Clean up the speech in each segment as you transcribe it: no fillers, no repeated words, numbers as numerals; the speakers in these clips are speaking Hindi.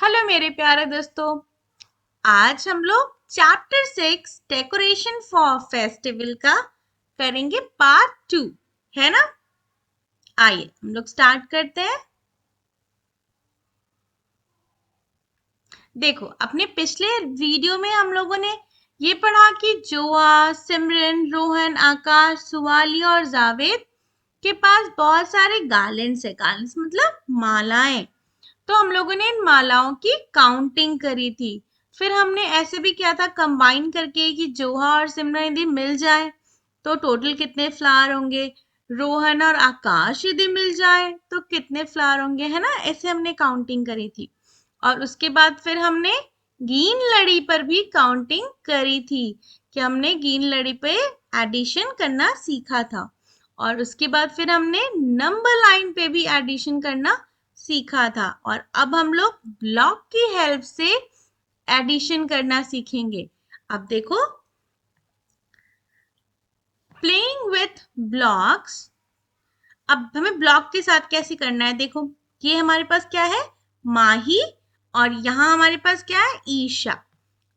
हेलो मेरे प्यारे दोस्तों। आज हम लोग चैप्टर 6 डेकोरेशन फॉर फेस्टिवल का करेंगे पार्ट 2, है ना। आइए हम लोग स्टार्ट करते हैं। देखो, अपने पिछले वीडियो में हम लोगों ने ये पढ़ा कि जोआ, सिमरन, रोहन, आकाश, सुवाली और जावेद के पास बहुत सारे गार्लेंड्स है। गार्लेंड्स मतलब मालाएं। तो हम लोगों ने इन मालाओं की काउंटिंग करी थी। फिर हमने ऐसे भी किया था कंबाइन करके कि जोहा और सिमरन यदि मिल जाए तो टोटल कितने फ्लावर होंगे, रोहन और आकाश यदि मिल जाए तो कितने फ्लावर होंगे, है ना। ऐसे हमने काउंटिंग करी थी। और उसके बाद फिर हमने गीन लड़ी पर भी काउंटिंग करी थी कि हमने गीन लड़ी पे एडिशन करना सीखा था। और उसके बाद फिर हमने नंबर लाइन पे भी एडिशन करना सीखा था। और अब हम लोग ब्लॉक की हेल्प से एडिशन करना सीखेंगे। अब देखो, प्लेइंग विथ ब्लॉक्स। अब हमें ब्लॉक के साथ कैसे करना है, देखो ये हमारे पास क्या है, माही, और यहाँ हमारे पास क्या है, ईशा।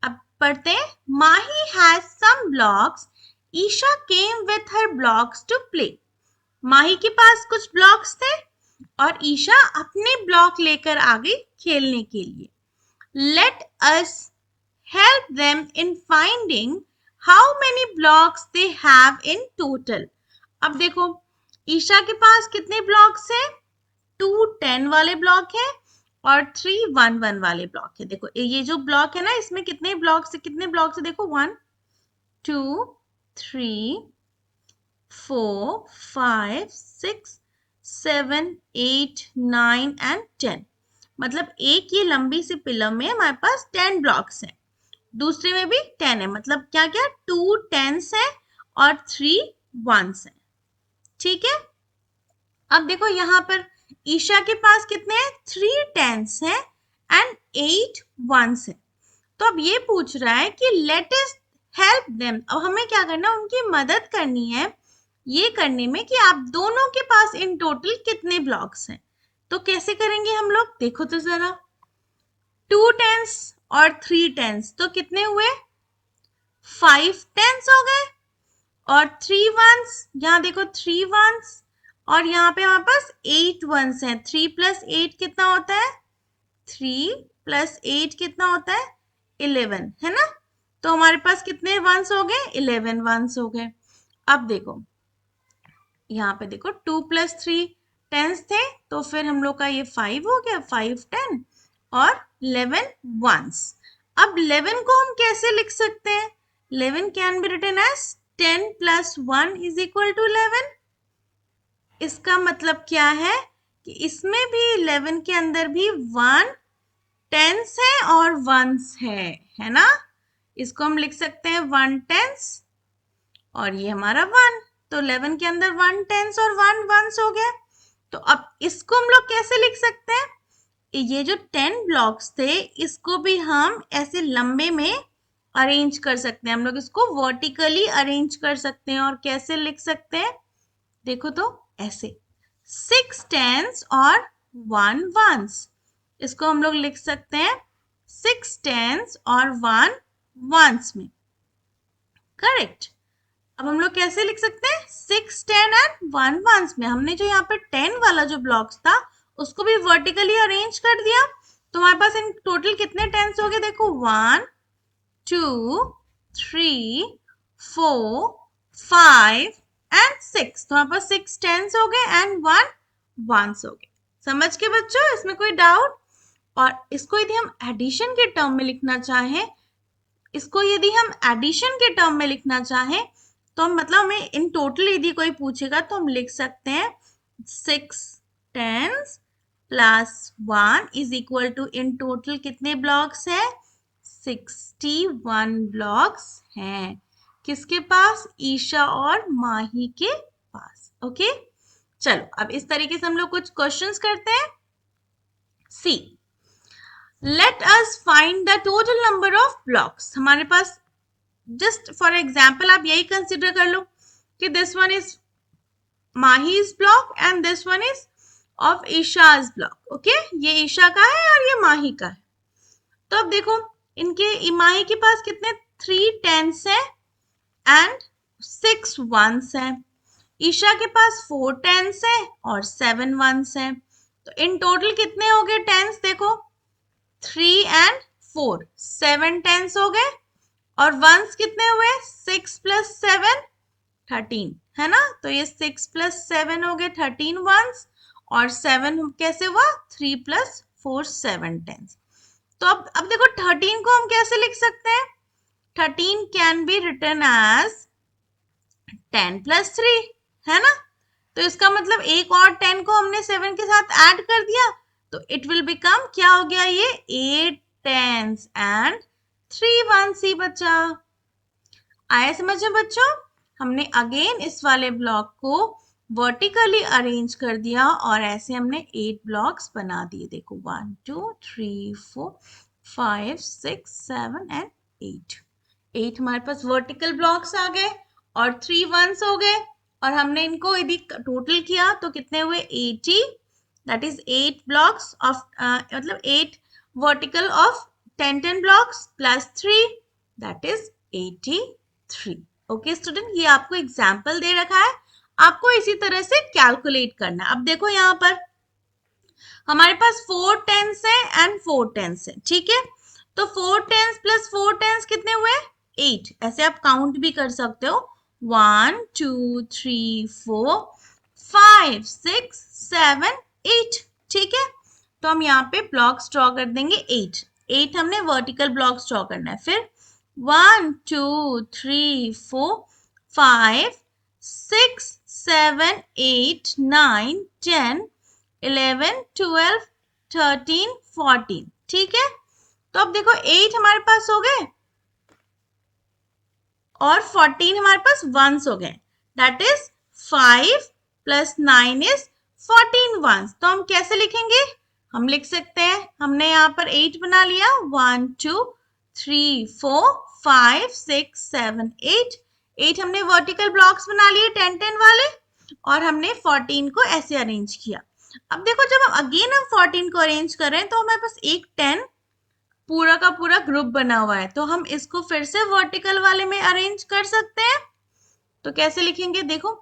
अब पढ़ते हैं। Mahi has some blocks, Isha came with her blocks to play. Mahi के पास कुछ ब्लॉक्स थे और ईशा अपने ब्लॉक लेकर आ गई खेलने के लिए। Let us help them in finding how many blocks they have in total. अब देखो, ईशा के पास कितने ब्लॉक्स हैं, 2 10 वाले ब्लॉक है और 3 1 1 वाले ब्लॉक है। देखो ये जो ब्लॉक है ना, इसमें कितने ब्लॉक्स है, देखो 1 2 3 4 5 6 7 8 9 एंड 10। मतलब एक ये लंबी सी पिलर में हमारे पास 10 ब्लॉक्स हैं। दूसरे में भी 10 है, मतलब क्या क्या, 2 10s है और 3 1s है। ठीक है। अब देखो यहाँ पर ईशा के पास कितने हैं, 3 10s है एंड 8 1s है। तो अब ये पूछ रहा है कि लेट अस हेल्प देम। अब हमें क्या करना है, उनकी मदद करनी है ये करने में कि आप दोनों के पास इन टोटल कितने ब्लॉक्स हैं। तो कैसे करेंगे हम लोग, देखो तो जरा, 2 10s और 3 10s तो कितने हुए, 5 10s हो गए। और 3 1s, यहाँ देखो 3 1s, और यहाँ पे हमारे पास 8 1s हैं। 3 + 8 कितना होता है, 3 + 8 कितना होता है, 11, है ना। तो हमारे पास कितने वंस हो गए, 11 वंस हो गए। अब देखो यहाँ पे देखो 2 + 3 10s थे, तो फिर हम लोग का ये 5 हो गया, 5 10 और 11 वंस। अब 11 को हम कैसे लिख सकते हैं, 11 कैन बी रिटन एज 10 + 1 = 11। इसका मतलब क्या है कि इसमें भी 11 के अंदर भी 1 10s है और 1s है ना। इसको हम लिख सकते हैं 1 10s और ये हमारा 1। तो 11 के अंदर 1 10s और 1 1s हो गया। तो अब इसको हम लोग कैसे लिख सकते हैं, ये जो 10 ब्लॉक्स थे इसको भी हम ऐसे लंबे में अरेंज कर सकते हैं। हम लोग इसको वर्टिकली अरेंज कर सकते हैं। और कैसे लिख सकते हैं, देखो तो ऐसे, 6 10s और 1 1s। इसको हम लोग लिख सकते हैं 6 10s और 1 1s में। करेक्ट। अब हम लोग कैसे लिख सकते हैं, 6 10 एंड 1 1s में। हमने जो यहाँ पे 10 वाला जो ब्लॉक्स था उसको भी वर्टिकली अरेंज कर दिया। तो हमारे पास इन टोटल कितने टेंस हो गए, देखो 1 2 3 4 5 एंड 6। तो हमारे पास 6 10s हो गए एंड 1 1s हो गए। समझ के बच्चों, इसमें कोई डाउट। और इसको यदि हम एडिशन के टर्म में लिखना चाहें, इसको यदि हम एडिशन के टर्म में लिखना चाहें तो हम, मतलब हमें इन टोटल यदि कोई पूछेगा तो हम लिख सकते हैं 6 10s + 1 = इन टोटल कितने ब्लॉक्स हैं, 61 ब्लॉक्स हैं। किसके पास, ईशा और माही के पास। ओके, चलो अब इस तरीके से हम लोग कुछ क्वेश्चंस करते हैं। See, let us find the total number of blocks. हमारे पास जस्ट फॉर एग्जाम्पल आप यही कंसिडर कर लो कि दिस वन इज माही's block and this one is of ईशा's ब्लॉक। ओके, ये ईशा का है और ये माही का है। तो अब देखो इनके इमाही के पास कितने 3 टेंस है एंड 6 वंस है। ईशा के पास 4 टेंस है और 7 वंस है। तो इन टोटल कितने हो गए टेंस देखो 3 एंड 4 7 टेंस हो गए और वंस कितने हुए 6 प्लस 7 13 है ना। तो ये 6 प्लस 7 हो गए 13 वंस और 7 कैसे हुआ 3 प्लस 4 7 टेंस। तो अब देखो 13 को हम कैसे लिख सकते हैं 13 can be written as 10 plus 3 है ना। तो इसका मतलब एक और 10 को हमने 7 के साथ ऐड कर दिया तो इट विल बिकम क्या हो गया ये 8 टेंस एंड 3 वंस ही बचा। आया समझ में बच्चों। हमने अगेन इस वाले ब्लॉक को वर्टिकली अरेंज कर दिया और ऐसे हमने 8 ब्लॉक्स बना दिए। देखो 1 2 3 4 5 6 7 एंड 8 हमारे पास वर्टिकल ब्लॉक्स आ गए और 3 वंस हो गए और हमने इनको यदि टोटल किया तो कितने हुए 80 दैट इज 8 ब्लॉक्स ऑफ मतलब 8 vertical of 10 blocks plus 3 that is 83। Okay student ये आपको एग्जाम्पल दे रखा है आपको इसी तरह से कैलकुलेट करना है। अब देखो यहाँ पर हमारे पास 4 टेंस है एंड 4 टेंस है ठीक है। तो 4 टेंस प्लस 4 टेंस कितने हुए 8 ऐसे आप काउंट भी कर सकते हो 1 2 3 4 5 6 7 8 ठीक है। तो हम यहाँ पे ब्लॉक्स ड्रॉ कर देंगे 8 हमने वर्टिकल ब्लॉक्स ड्रॉ करना है। फिर 1 2 3 4 5 6 7 8 9 10 11 12 13 14 ठीक है। तो अब देखो 8 हमारे पास हो गए और 14 हमारे पास वंस हो गए that is 5 plus 9 is 14 ones. तो हम कैसे लिखेंगे हम लिख सकते हैं हमने यहाँ पर 8 बना लिया 1 2 3 4 5 6 7 8 हमने वर्टिकल ब्लॉक्स बना लिए 10 10 वाले और हमने 14 को ऐसे अरेंज किया। अब देखो जब हम अगेन हम 14 को अरेंज कर रहे हैं तो हमारे पास एक 10 पूरा का पूरा ग्रुप बना हुआ है तो हम इसको फिर से वर्टिकल वाले में अरेंज कर सकते हैं। तो कैसे लिखेंगे देखो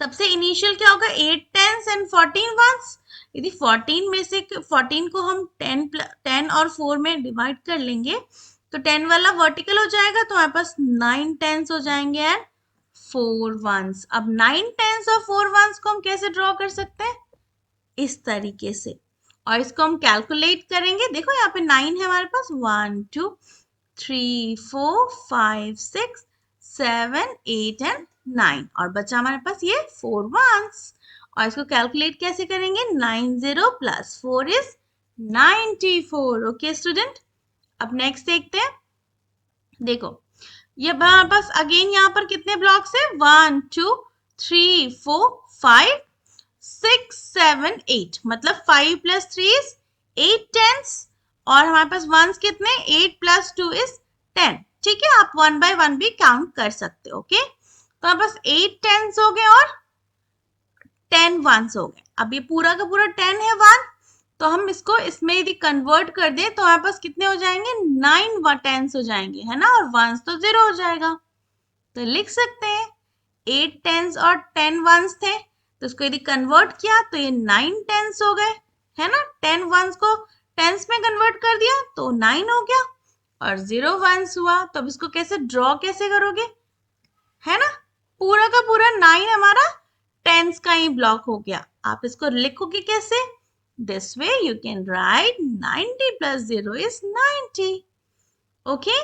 सबसे इनिशियल क्या होगा 8 टेंस एंड 14 वंस। यदि 14 में से 14 को हम 10 और 4 में डिवाइड कर लेंगे तो 10 वाला वर्टिकल हो जाएगा तो हमारे पास 9 टेंस हो जाएंगे एंड 4 वंस। अब 9 टेंस और 4 वंस को हम कैसे ड्रॉ कर सकते हैं इस तरीके से और इसको हम कैलकुलेट करेंगे। देखो यहाँ पे 9 है हमारे पास 1 2 3 4 5 6 7 8 एंड 9 और बचा हमारे पास ये 4 वंस और इसको कैलकुलेट कैसे करेंगे 90 प्लस 4 इज 94। ओके स्टूडेंट अब नेक्स्ट देखते हैं। देखो ये हमारे पास अगेन यहाँ पर कितने ब्लॉक्स है 1 2 3 4 5 6 7 8 मतलब 5 प्लस 3 इज 8 टेंस और हमारे पास वंस कितने 8 प्लस 2 इज 10 ठीक है। आप 1 बाय 1 भी काउंट कर सकते हो ओके। तो हमारे पास 8 टेंस हो गए और 10 वंस हो गए। अब ये पूरा का पूरा 10 है 1 तो हम इसको इसमें यदि कन्वर्ट कर दें तो हमारे पास कितने हो जाएंगे 9 टेंस हो जाएंगे है ना और वंस तो 0 हो जाएगा। तो लिख सकते हैं 8 टेंस और 10 वंस थे तो इसको यदि कन्वर्ट किया तो ये 9 टेंस हो गए है ना। 10 वंस को टेंस में कन्वर्ट कर दिया तो 9 हो गया और 0 वंस हुआ। तो अब इसको कैसे ड्रॉ कैसे करोगे है ना पूरा का पूरा 9 हमारा टेंस का ही ब्लॉक हो गया। आप इसको लिखोगे कैसे this way you can write 90 plus 0 is 90 okay.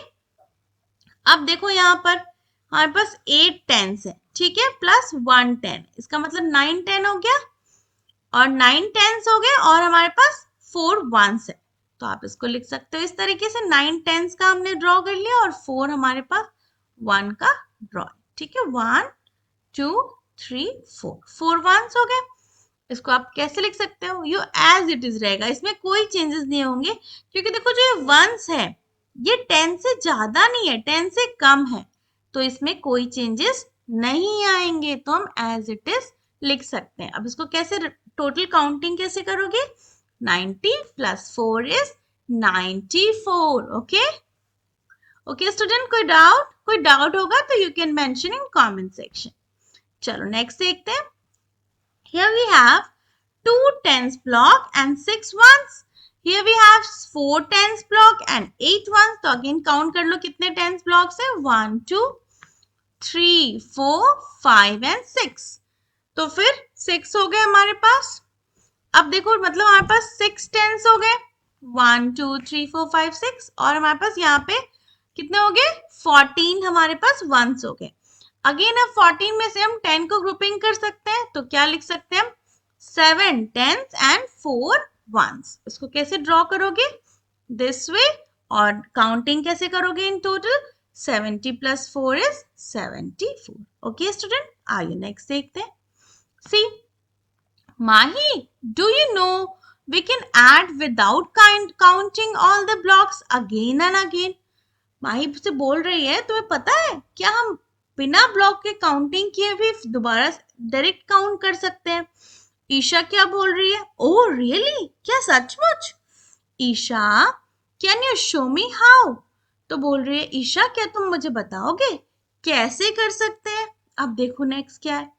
अब देखो यहाँ पर हमारे पास 8 टेंस है ठीक है प्लस 1 10 इसका मतलब 9 10 हो गया और 9 टेंस हो गए और हमारे पास 4 वंस है। तो आप इसको लिख सकते हो इस तरीके से 9 टेंस का हमने ड्रॉ कर लिया और 4 हमारे पास 1 का ड्रॉ ठीक है 1 2 3 4 वंस हो गए। इसको आप कैसे लिख सकते हो यू एज इट इज रहेगा इसमें कोई चेंजेस नहीं होंगे क्योंकि देखो जो ये वंस है ये 10 से ज्यादा नहीं है 10 से कम है तो इसमें कोई चेंजेस नहीं आएंगे तो हम एज इट इज लिख सकते हैं। अब इसको कैसे टोटल काउंटिंग कैसे करोगे 90 प्लस 4 इज 94. ओके स्टूडेंट, कोई डाउट होगा तो you can mention in comment section. चलो नेक्स्ट देखते हैं. Here we have 2 tens block and 6 ones. Here we have 4 tens block and 8 ones. तो again count कर लो कितने tens blocks है. 1, 2, 3, 4, 5 and 6. तो फिर 6 हो गए हमारे पास. अब देखो मतलब हमारे पास 6 tens हो गए. 1, 2, 3, 4, 5, 6 और हमारे पास यहाँ पे कितने हो गए. 14 हमारे पास ones हो गए. अगेन अब 14 में से हम 10 को ग्रुपिंग कर सकते हैं. तो क्या लिख सकते हैं हम. 7 tens and 4 ones. इसको कैसे ड्रॉ करोगे. This way. और काउंटिंग कैसे करोगे in total. 70 plus 4 is 74. Okay student, आइए नेक्स्ट देखते हैं. सी Mahi, do you know we can add without counting all the blocks again and again? माही से बोल रही है तुम्हें पता है क्या हम बिना ब्लॉक के काउंटिंग किए भी दोबारा डायरेक्ट काउंट कर सकते हैं. ईशा क्या बोल रही है. ओह रियली, क्या सचमुच. Isha can you show me how. तो बोल रही है ईशा क्या तुम मुझे बताओगे कैसे कर सकते हैं. अब देखो नेक्स्ट क्या है.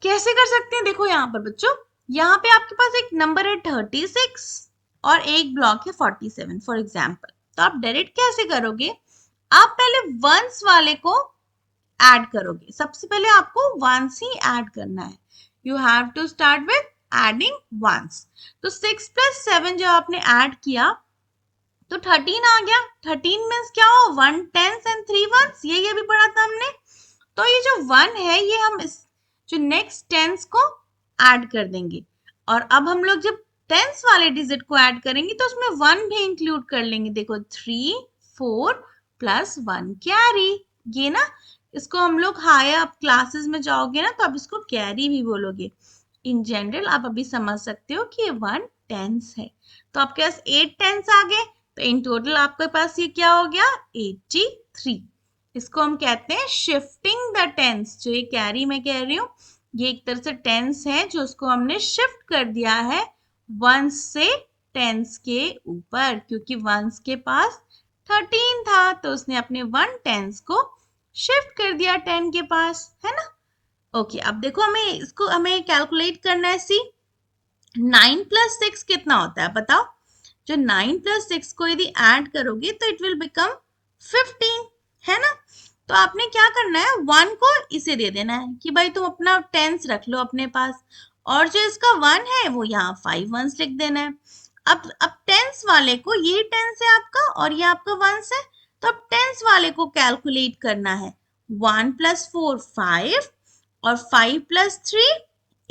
कैसे कर सकते हैं. देखो यहाँ पर बच्चों, यहाँ पे आपके पास एक नंबर है 36 और एक ब्लॉक है 47 फॉर एग्जाम्पल. तो आप डायरेक्ट कैसे करोगे. आप पहले वंस वाले को ऐड करोगे. सबसे पहले आपको वंस ही ऐड करना है. You have to start with adding ones. तो 6 plus 7 जब आपने ऐड किया तो 13 आ गया. 13 मीन्स क्या हो. 1 tens and 3 ones. ये भी पढ़ा था हमने. तो ये जो 1 है ये हम इस जो नेक्स्ट टेंस को ऐड कर देंगे. और अब हम लोग जब टेंस वाले डिजिट को ऐड करेंगे तो उसमें 1 भी इंक्लूड कर लेंगे. देखो 3, 4 plus 1 कैरी. ये ना इसको हम लोग हायर क्लासेस में जाओगे ना तो आप इसको कैरी भी बोलोगे. इन जनरल आप अभी समझ सकते हो कि ये 1 टेंस है. तो आपके पास 8 टेंस आ गए. तो इन टोटल आपके पास ये क्या हो गया 83. इसको हम कहते हैं शिफ्टिंग द टेंस. जो ये कैरी मैं कह रही हूँ ये एक तरह से टेंस है जो उसको हमने शिफ्ट कर दिया है वंस से टेंस के ऊपर. क्योंकि वंस के पास 13 था तो उसने अपने 1 टेंस को शिफ्ट कर दिया 10 के पास, है ना. ओके अब देखो हमें कैलकुलेट करना है. सी 9 plus 6 कितना होता है बताओ. जो 9 plus 6 को यदि ऐड करोगे तो इट विल बिकम 15, है ना. तो आपने क्या करना है 1 को इसे दे देना है कि भाई तुम अपना टेंस रख लो अपने पास. और जो इसका 1 है वो यहाँ 5 ones लिख देना है. अब टेंस वाले को ये टेंस है आपका और ये आपका वंस है. तो अब टेंस वाले को कैलकुलेट करना है. 1 plus 4 5 और 5 plus 3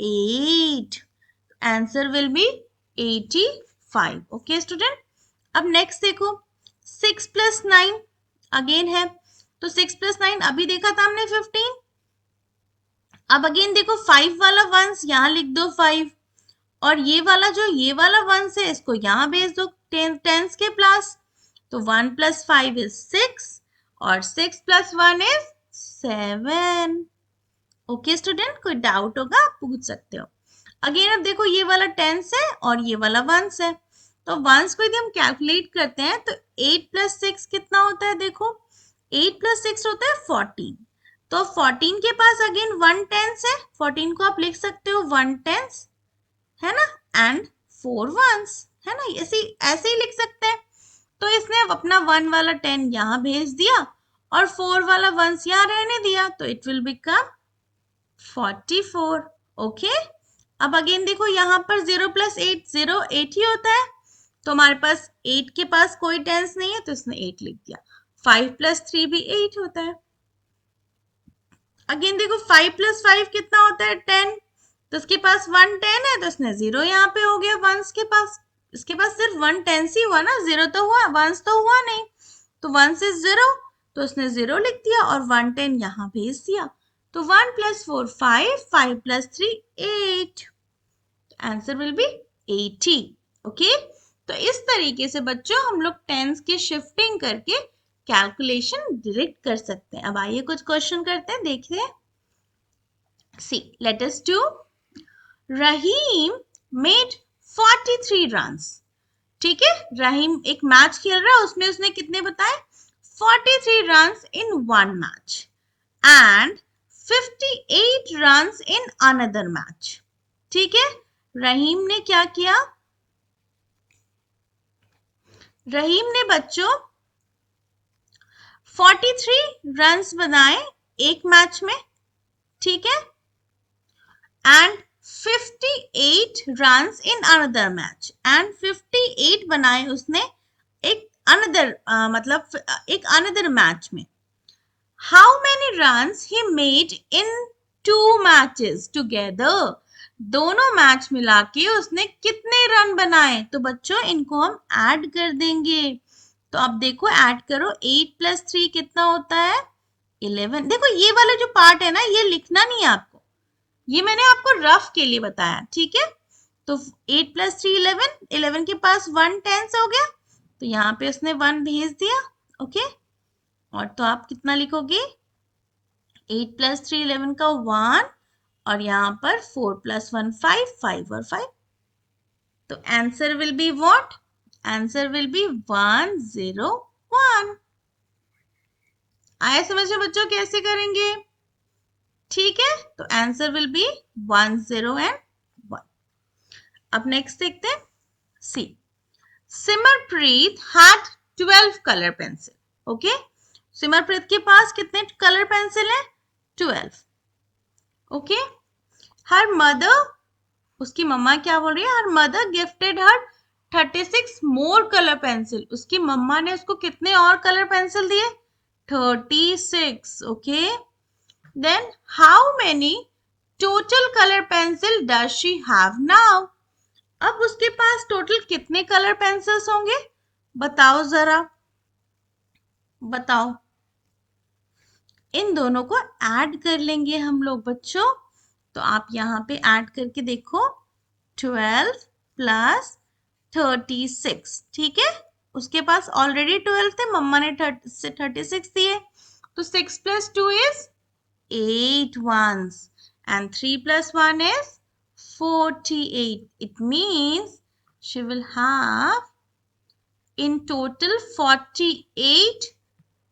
8. Answer will B 85. Okay student. अब नेक्स्ट देखो 6 plus 9 अगेन है. तो 6 plus 9 अभी देखा था हमने 15. अब अगेन देखो 5 वाला वंस यहाँ लिख दो 5 और ये वाला वंस है इसको यहाँ भेज दो टेंस के प्लस. तो 1 plus 5 is 6 और 6 plus 1 is 7. ओके स्टूडेंट, कोई डाउट होगा आप पूछ सकते हो. अगेन अब देखो ये वाला टेंस है और ये वाला वंस है. तो वंस को यदि हम कैलकुलेट करते हैं तो 8 plus 6 कितना होता है. देखो 8 plus 6 होता है 14. तो 14 के पास अगेन 1 टेंस है. 14 को आप लिख सकते हो 1 टेंस, है ना, एंड 4 वंस, है ना. ऐसे ही लिख सकते हैं. तो इसने अपना 1 वाला 10 यहाँ भेज दिया और 4 वाला वंस यहाँ रहने दिया. तो इट विल बिकम 44. ओके अब अगेन देखो यहाँ पर 0 plus 8 0 8 ही होता है. तो हमारे पास 8 के पास कोई टेंस नहीं है तो इसने 8 लिख दिया. 5 plus 3 भी 8 होता है. अगेन देखो 5 plus 5 कितना होता है 10. तो इसके पास 1 10 है तो इसने 0 यहाँ पे हो गया वंस के पास. इसके पास सिर्फ 1 टेंस ही हुआ ना, 0 तो हुआ, वंस तो हुआ नहीं. तो वंस इज 0 तो उसने 0 लिख दिया और 1 10 यहाँ भेज दिया. तो 1 plus 4 5 5 plus 3 8. Answer will B 80. Okay तो इस तरीके से बच्चों हम लोग टेंस की शिफ्टिंग करके कैलकुलेशन डायरेक्ट कर सकते हैं. अब आइए कुछ क्वेश्चन करते हैं, देखते हैं. See let us do. Rahim made 43 runs. ठीक है, रहीम एक मैच खेल रहा है, उसमें उसने कितने बताए, 43 runs in one match and 58 runs in another match. ठीक है, रहीम ने क्या किया, रहीम ने बच्चों 43 रन्स बनाए एक मैच में, ठीक है, and 58 runs in another match and 58 बनाए उसने एक अनदर मतलब एक अनदर मैच में। How many runs he made in 2 matches together, दोनों मैच मिला के उसने कितने रन बनाए, तो बच्चों इनको हम ऐड कर देंगे। तो अब देखो ऐड करो, 8 + 3 कितना होता है, 11। देखो ये वाला जो पार्ट है ना, ये लिखना नहीं है आपको, ये मैंने आपको रफ के लिए बताया, ठीक है। तो 8 + 3 11, 11 के पास 1 टेंस हो गया, तो यहाँ पे उसने 1 भेज दिया, ओके। और तो आप कितना लिखोगे, 8 + 3 11 का 1, और यहाँ पर 4 + 1 5, 5 और 5। तो answer will be what, answer will B 101। आया समझ में बच्चों कैसे करेंगे, ठीक है। तो आंसर विल बी 101। अब नेक्स्ट देखते हैं, see Simarpreet had 12 colour pencil, okay. Simarpreet के पास कितने कलर पेंसिल है, 12, ओके। हर मदर, उसकी मम्मा क्या बोल रही है, हर मदर गिफ्टेड हर 36 मोर कलर पेंसिल, उसकी मम्मा ने उसको कितने और कलर पेंसिल दिए, 36, okay. Then how many total colour pencil does she have now, अब उसके पास टोटल कितने कलर पेंसिल्स होंगे, बताओ जरा, बताओ। इन दोनों को ऐड कर लेंगे हम लोग बच्चों, तो आप यहाँ पे ऐड करके देखो, 12 + 36, ठीक है। उसके पास ऑलरेडी 12 थे, मम्मा ने 36 दिए, तो 6 + 2 is 8 ones and 3 + 1 is 48. It means she will have in total 48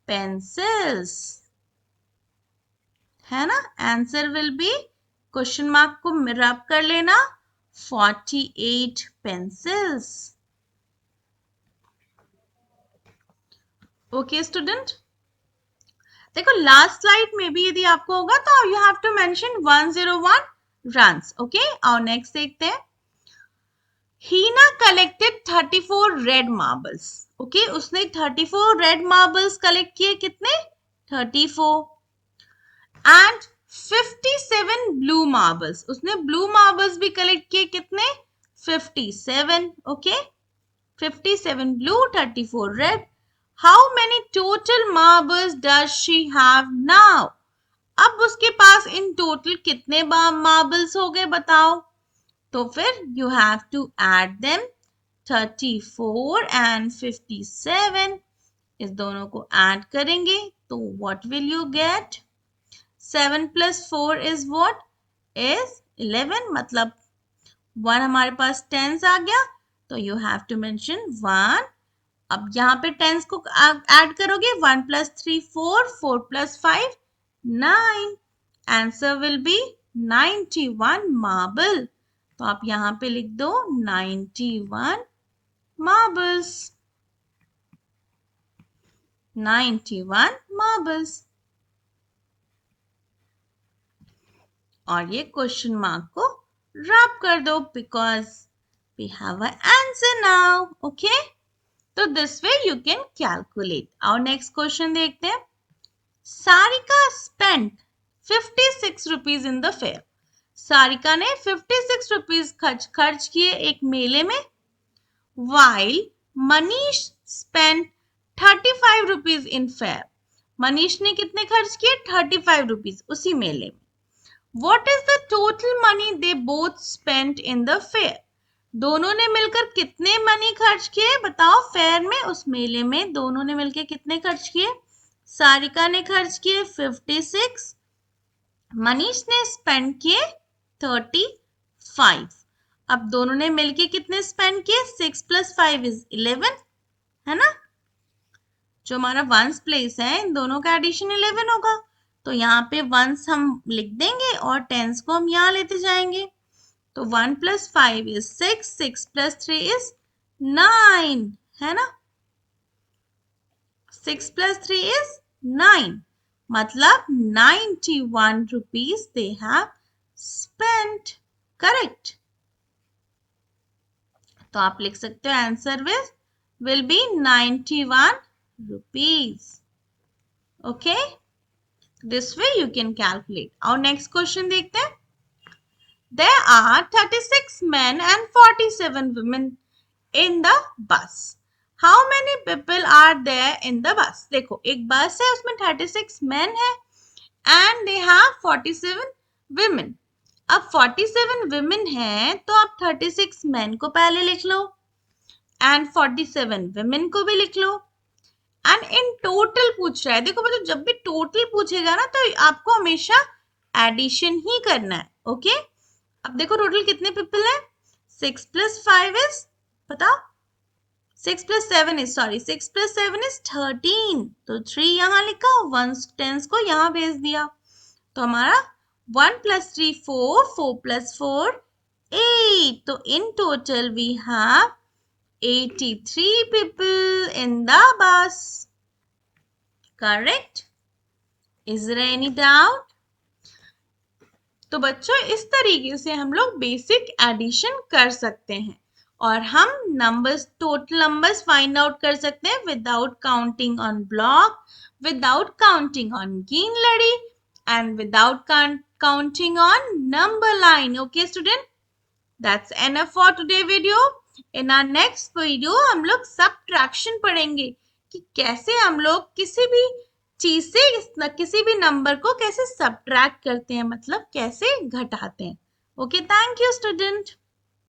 pencils, है ना। Answer will be, question mark को रब कर लेना, 48 पेंसिल्स, ओके स्टूडेंट। देखो लास्ट स्लाइड में भी यदि आपको होगा तो you have to mention 101 runs, okay. और नेक्स्ट देखते हैं, Heena collected 34 red marbles, okay. उसने 34 रेड मार्बल्स कलेक्ट किए, कितने, 34, एंड 57 ब्लू मार्बल्स, उसने ब्लू मार्बल्स भी कलेक्ट किए, कितने, 57, okay. 57 blue, 34 red. How many total marbles does she have now? अब उसके पास इन टोटल कितने मार्बल्स हो गए, बताओ। तो फिर you have to add them, 34 and 57, इस दोनों को ऐड करेंगे तो what will you get, 7 + 4 is what, is 11, मतलब 1 हमारे पास टेंस आ गया, तो you have to mention 1। अब यहाँ पे टेंस को ऐड करोगे, 1 + 3 4, 4 + 5 9, आंसर विल बी 91 मार्बल। तो आप यहाँ पे लिख दो 91 मार्बल्स, 91 मार्बल्स, और ये क्वेश्चन मार्क को रब कर दो, because we have a answer now, okay. तो this way you can calculate. और नेक्स्ट क्वेश्चन देखते हैं, Sarika spent 56 rupees in the fair, Sarika ने 56 रुपीज खर्च किए एक मेले में, while Manish spent 35 rupees in fair, Manish ने कितने खर्च किए, 35 रुपीज उसी मेले में। What is the total money they both spent in the fair? दोनों ने मिलकर कितने मनी खर्च किए, बताओ। फेयर में, उस मेले में दोनों ने मिलकर कितने खर्च किए, सारिका ने खर्च किए 56, मनीष ने स्पेंड किए 35। अब दोनों ने मिलके कितने स्पेंड किए? 6 + 5 = 11, है ना? जो हमारा वंस प्लेस है, इन दोनों का एडिशन 11 होगा। तो यहाँ पे वंस हम लिख देंगे और टेंस को हम यहाँ लेते जाएंगे। तो 1 + 5 = 6, 6 + 3 = 9, है ना? 6 + 3 = 9, मतलब 91 rupees they have spent. Correct. तो आप लिख सकते हो answer will be 91 rupees. Okay, this way you can calculate. और next question देखते हैं। There are 36 men and 47 women in the bus. How many people are there in the bus? देखो, एक बस है, उसमें 36 men है and they have 47 women. अब 47 women है तो आप 36 men को पहले लिख लो एंड 47 women को भी लिख लो। एंड इन टोटल पूछ रहा है। देखो मतलब जब भी टोटल पूछेगा ना तो आपको हमेशा एडिशन ही करना है। ओके, अब देखो टोटल कितने पीपल है? 6 + 5 is, बताओ, 6 + 7 is, सॉरी, 6 + 7 is 13। तो 3 यहाँ लिखा, 1 टेंस को यहाँ भेज दिया। तो हमारा 1 + 3 4, 4 + 4 8। तो in total we have 83 people in the bus. Correct? Is there any doubt? तो बच्चों इस तरीके से हम लोग बेसिक एडिशन कर सकते हैं और हम numbers, total numbers find out कर सकते हैं without counting on block, without counting on गिन लड़ी and without counting on number line. Okay student, that's enough for today video. In our next video हम लोग subtraction पढ़ेंगे कि कैसे हम लोग किसी भी चीज से किसी भी नंबर को कैसे subtract करते हैं, मतलब कैसे घटाते हैं। Okay, thank you student.